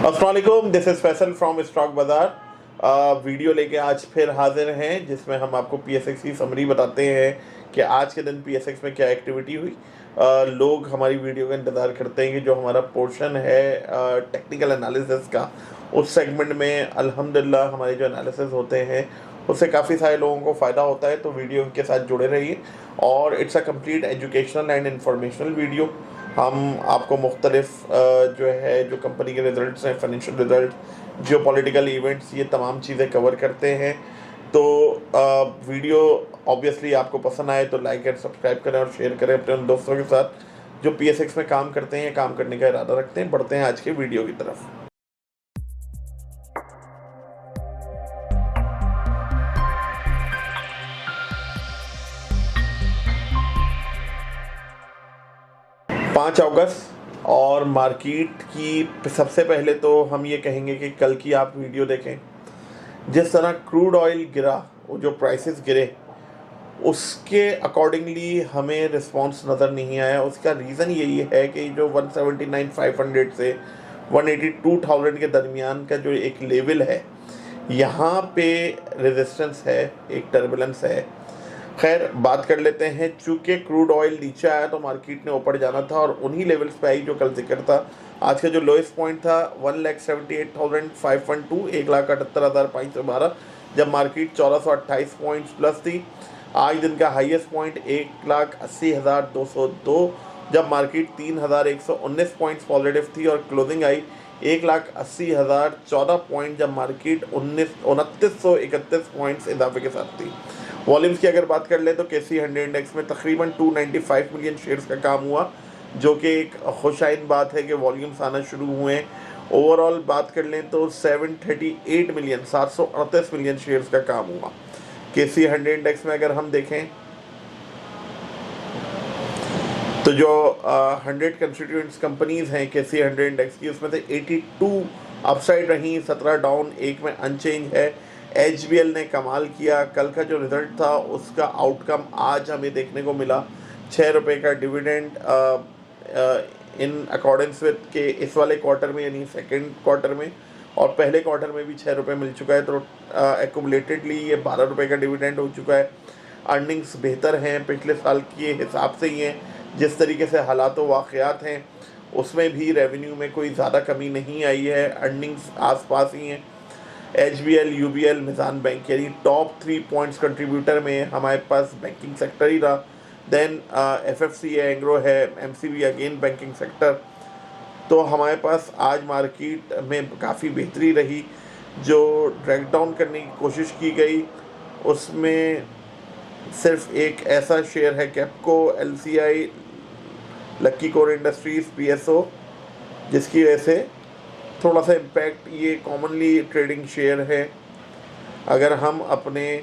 अस्सलाम वालेकुम, this is Faisal from stock बाज़ार। वीडियो लेके आज फिर हाजिर हैं जिसमें हम आपको पीएसएक्स की समरी बताते हैं कि आज के दिन पीएसएक्स में क्या एक्टिविटी हुई। लोग हमारी वीडियो का इंतज़ार करते हैं कि जो हमारा पोर्शन है टेक्निकल एनालिसिस का, उस सेगमेंट में अल्हम्दुलिल्लाह हमारे जो एनालिसिस होते हैं उससे काफ़ी सारे लोगों को फ़ायदा होता है। तो वीडियो के साथ जुड़े रहिए और it's a complete educational and informational video. हम आपको मुख्तलिफ जो कंपनी के रिज़ल्ट्स हैं, फाइनेंशियल रिज़ल्ट, जियोपॉलिटिकल इवेंट्स, ये तमाम चीज़ें कवर करते हैं। तो वीडियो ऑब्वियसली आपको पसंद आए तो लाइक एंड सब्सक्राइब करें और शेयर करें अपने उन दोस्तों के साथ जो पीएसएक्स में काम करते हैं, काम करने का इरादा रखते हैं। बढ़ते हैं आज के वीडियो की तरफ। पाँच अगस्त और मार्केट की सबसे पहले तो हम ये कहेंगे कि कल की आप वीडियो देखें। जिस तरह क्रूड ऑयल गिरा, वो जो प्राइसेस गिरे, उसके अकॉर्डिंगली हमें रिस्पांस नज़र नहीं आया। उसका रीज़न यही है कि जो 179,500 से 182,000 के दरमियान का जो एक लेवल है, यहाँ पे रेजिस्टेंस है, एक टर्बुलेंस है। खैर, बात कर लेते हैं। चूँकि क्रूड ऑयल नीचे आया तो मार्केट ने ऊपर जाना था और उन्हीं लेवल्स पे आई जो कल जिक्र था। आज का जो लोएस्ट पॉइंट था 1,78,512, 1,78,512, जब मार्केट 1428 पॉइंट्स प्लस थी। आज दिन का हाईएस्ट पॉइंट 1,80,202, जब मार्केट 3,119 पॉइंट्स पॉजिटिव थी और क्लोजिंग आई 1,80,014 पॉइंट, जब मार्केट 2,931 पॉइंट्स इजाफे के साथ थी। वॉल्यूम्स की अगर बात कर ले तो केसी 100 इंडेक्स में तकरीबन 295 मिलियन शेयर्स का काम हुआ, जो कि एक खुशाइन बात है कि वॉल्यूम्स आना शुरू हुए हैं। ओवरऑल बात कर लें तो 738 मिलियन शेयर्स का काम हुआ। केसी 100 इंडेक्स में अगर हम देखें तो जो 100 कंस्टिट्यूएंट्स कंपनीज़ हैं केसी 100 इंडेक्स की, उसमें से 82 अपसाइड रहीं, 17 डाउन, एक में अनचेंज है। एचबीएल ने कमाल किया। कल का जो रिज़ल्ट था उसका आउटकम आज हमें देखने को मिला। 6 रुपये का डिविडेंड इन अकॉर्डेंस विद के इस वाले क्वार्टर में, यानी सेकंड क्वार्टर में, और पहले क्वार्टर में भी 6 रुपये मिल चुका है। तो एक्यूमुलेटेडली ये 12 रुपये का डिविडेंड हो चुका है। अर्निंग्स बेहतर हैं, पिछले साल के हिसाब से ही हैं। जिस तरीके से हालात व वाक़यात हैं उसमें भी रेवेन्यू में कोई ज़्यादा कमी नहीं आई है, अर्निंग्स आसपास ही हैं। एचबीएल, यूबीएल, मिज़ान बैंक, यानी टॉप 3 पॉइंट्स कंट्रीब्यूटर में हमारे पास बैंकिंग सेक्टर ही रहा। देन एफएफसी है, एंग्रो है, एमसीबी, अगेन बैंकिंग सेक्टर। तो हमारे पास आज मार्केट में काफ़ी बेहतरी रही। जो ड्रैग डाउन करने की कोशिश की गई उसमें सिर्फ एक ऐसा शेयर है कैप्को, एलसीआई, लक्की कोर इंडस्ट्रीज़, पीएसओ, जिसकी वजह से थोड़ा सा इम्पैक्ट, ये कॉमनली ट्रेडिंग शेयर है। अगर हम अपने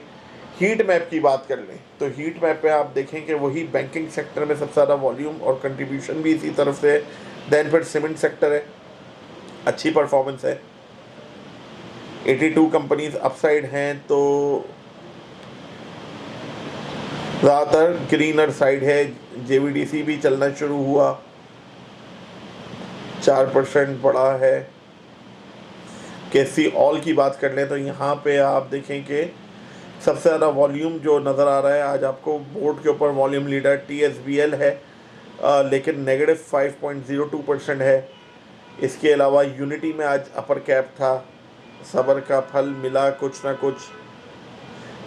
हीट मैप की बात कर लें तो हीट मैप पे आप देखें कि वही बैंकिंग सेक्टर में सबसे ज़्यादा वॉल्यूम और कंट्रीब्यूशन भी इसी तरफ से है। दैन फिर सीमेंट सेक्टर है, अच्छी परफॉर्मेंस है। 82 कंपनीज अपसाइड हैं, तो ज़्यादातर ग्रीनर साइड है। जेवीडीसी भी चलना शुरू हुआ, 4% बढ़ा है। केसी ऑल की बात कर लें तो यहाँ पे आप देखें कि सबसे ज़्यादा वॉल्यूम जो नज़र आ रहा है आज आपको बोर्ड के ऊपर, वॉल्यूम लीडर टीएसबीएल है, लेकिन नेगेटिव 5.02% है। इसके अलावा यूनिटी में आज अपर कैप था, सब्र का फल मिला कुछ ना कुछ।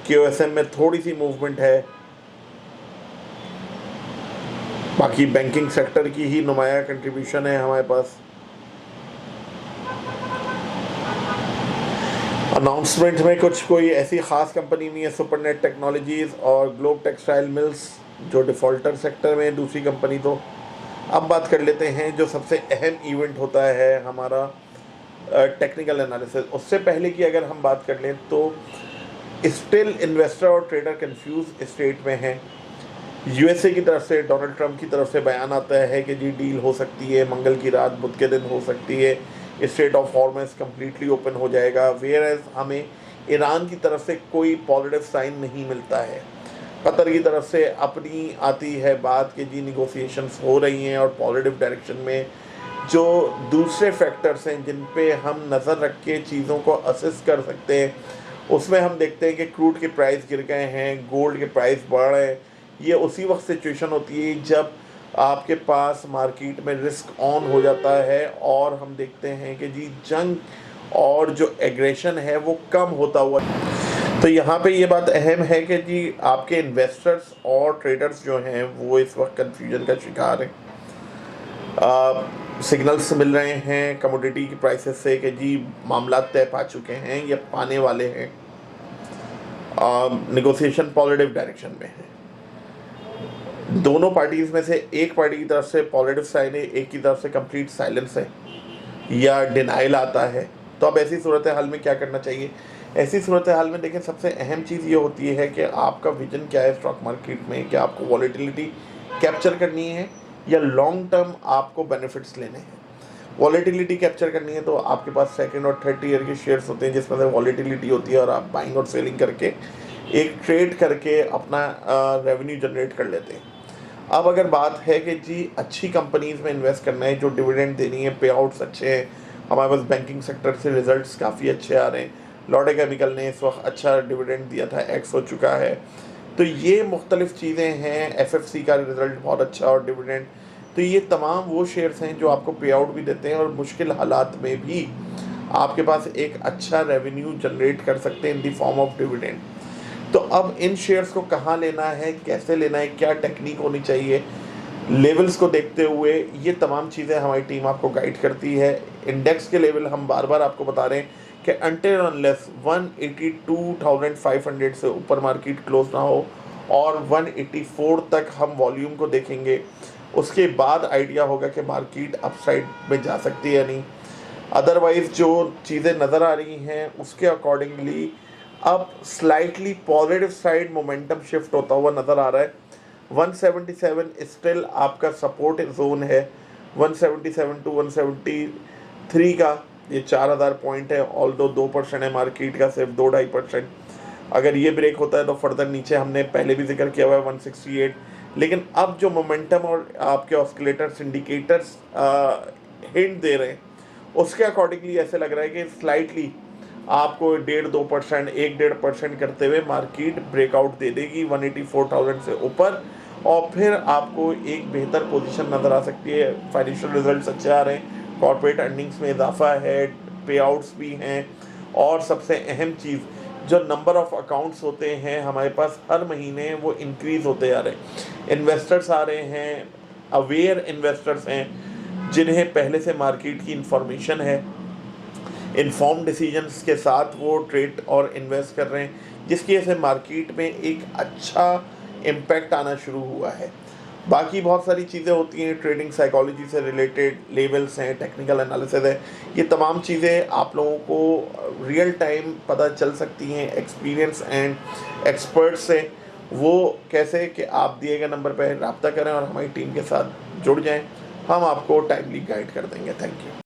क्यूएसएम में थोड़ी सी मूवमेंट है। बाकी बैंकिंग सेक्टर की ही नुमाया कंट्रीब्यूशन है हमारे पास। अनाउंसमेंट में कुछ कोई ऐसी ख़ास कंपनी नहीं है। सुपरनेट टेक्नोलॉजीज़ और ग्लोब टेक्सटाइल मिल्स जो डिफ़ॉल्टर सेक्टर में है, दूसरी कंपनी। तो अब बात कर लेते हैं जो सबसे अहम इवेंट होता है हमारा टेक्निकल एनालिसिस। उससे पहले की अगर हम बात कर लें तो स्टिल इन्वेस्टर और ट्रेडर कंफ्यूज स्टेट में हैं। यूएसए की तरफ से, डोनाल्ड ट्रंप की तरफ से बयान आता है कि जी डील हो सकती है, मंगल की रात बुध के दिन हो सकती है, straight of Hormuz completely open हो जाएगा। वेयर एज हमें ईरान की तरफ से कोई पॉजिटिव साइन नहीं मिलता है। कतर की तरफ से अपनी आती है बात कि जी निगोसिएशंस हो रही हैं और पॉजिटिव डायरेक्शन में जो दूसरे फैक्टर्स हैं जिन पे हम नज़र रख के चीज़ों को असेस कर सकते हैं, उसमें हम देखते हैं कि क्रूड के प्राइस गिर गए हैं, गोल्ड के प्राइस बढ़ रहे हैं। ये उसी वक्त सिचुएशन होती है जब आपके पास मार्केट में रिस्क ऑन हो जाता है और हम देखते हैं कि जी जंग और जो एग्रेशन है वो कम होता हुआ। तो यहाँ पे ये बात अहम है कि जी आपके इन्वेस्टर्स और ट्रेडर्स जो हैं वो इस वक्त कन्फ्यूजन का शिकार हैं। सिग्नल्स मिल रहे हैं कमोडिटी की प्राइसेस से कि जी मामला तय पा चुके हैं या पाने वाले हैं। नेगोशिएशन पॉजिटिव डायरेक्शन में है। दोनों पार्टीज़ में से एक पार्टी की तरफ से पॉजिटिव साइन है, एक की तरफ से कंप्लीट साइलेंस है या डिनाइल आता है। तो अब ऐसी सूरत हाल में क्या करना चाहिए? ऐसी सूरत हाल में देखें, सबसे अहम चीज़ ये होती है कि आपका विजन क्या है स्टॉक मार्केट में। क्या आपको वॉलेटिलिटी कैप्चर करनी है या लॉन्ग टर्म आपको बेनिफिट्स लेने हैं? वॉलेटिलिटी कैप्चर करनी है तो आपके पास सेकंड और थर्ड ईयर के शेयर्स होते हैं जिसमें से वॉलेटिलिटी होती है और आप बाइंग और सेलिंग करके एक ट्रेड करके अपना रेवेन्यू जनरेट कर लेते हैं। अब अगर बात है कि जी अच्छी कंपनीज़ में इन्वेस्ट करना है जो डिविडेंड देनी है, पे आउट्स अच्छे हैं, हमारे पास बैंकिंग सेक्टर से रिजल्ट्स काफ़ी अच्छे आ रहे हैं। लॉटे केमिकल ने इस वक्त अच्छा डिविडेंड दिया था, एक्स हो चुका है। तो ये मुख्तलिफ़ चीज़ें हैं। एफएफसी का रिज़ल्ट बहुत अच्छा और डिविडेंड। तो ये तमाम वो शेयर्स हैं जो आपको पे आउट भी देते हैं और मुश्किल हालात में भी आपके पास एक अच्छा रेवेन्यू जनरेट कर सकते हैं इन दी फॉर्म ऑफ डिविडेंड। तो अब इन शेयर्स को कहाँ लेना है, कैसे लेना है, क्या टेक्निक होनी चाहिए, लेवल्स को देखते हुए ये तमाम चीज़ें हमारी टीम आपको गाइड करती है। इंडेक्स के लेवल हम बार बार आपको बता रहे हैं कि अनटिल अनलेस 182,500 से ऊपर मार्केट क्लोज ना हो और 184 तक हम वॉल्यूम को देखेंगे, उसके बाद आइडिया होगा कि मार्केट अपसाइड में जा सकती है या नहीं। अदरवाइज़ जो चीज़ें नज़र आ रही हैं उसके अकॉर्डिंगली अब slightly positive side momentum shift होता हुआ नज़र आ रहा है। 177 स्टिल आपका सपोर्ट जोन है। 177 टू 173 का ये 4000 पॉइंट है। ऑल्दो 2% है मार्केट का, सिर्फ 2-2.5%। अगर ये ब्रेक होता है तो फर्दर नीचे हमने पहले भी जिक्र किया हुआ है 168। लेकिन अब जो मोमेंटम और आपके ऑस्किलेटर्स इंडिकेटर्स हिंट दे रहे हैं उसके अकॉर्डिंगली ऐसे लग रहा है कि स्लाइटली आपको 1.5-2%, 1-1.5% करते हुए मार्केट ब्रेकआउट दे देगी 184,000 से ऊपर और फिर आपको एक बेहतर पोजीशन नज़र आ सकती है। फाइनेंशियल रिजल्ट्स अच्छे आ रहे हैं, कॉर्पोरेट अर्निंग्स में इजाफा है, पे आउट्स भी हैं और सबसे अहम चीज़ जो नंबर ऑफ़ अकाउंट्स होते हैं हमारे पास हर महीने वो इंक्रीज़ होते जा रहे हैं। इन्वेस्टर्स आ रहे हैं, अवेयर इन्वेस्टर्स हैं जिन्हें पहले से मार्केट की इंफॉर्मेशन है, इन्फॉर्म डिसीजंस के साथ वो ट्रेड और इन्वेस्ट कर रहे हैं, जिसकी वजह से मार्केट में एक अच्छा इम्पैक्ट आना शुरू हुआ है। बाकी बहुत सारी चीज़ें होती हैं ट्रेडिंग साइकोलॉजी से रिलेटेड, लेवल्स हैं, टेक्निकल एनालिसिस है। ये तमाम चीज़ें आप लोगों को रियल टाइम पता चल सकती हैं एक्सपीरियंस एंड एक्सपर्ट से। वो कैसे कि आप दिए गए नंबर पर रब्ता करें और हमारी टीम के साथ जुड़ जाएं, हम आपको टाइमली गाइड कर देंगे। Thank you.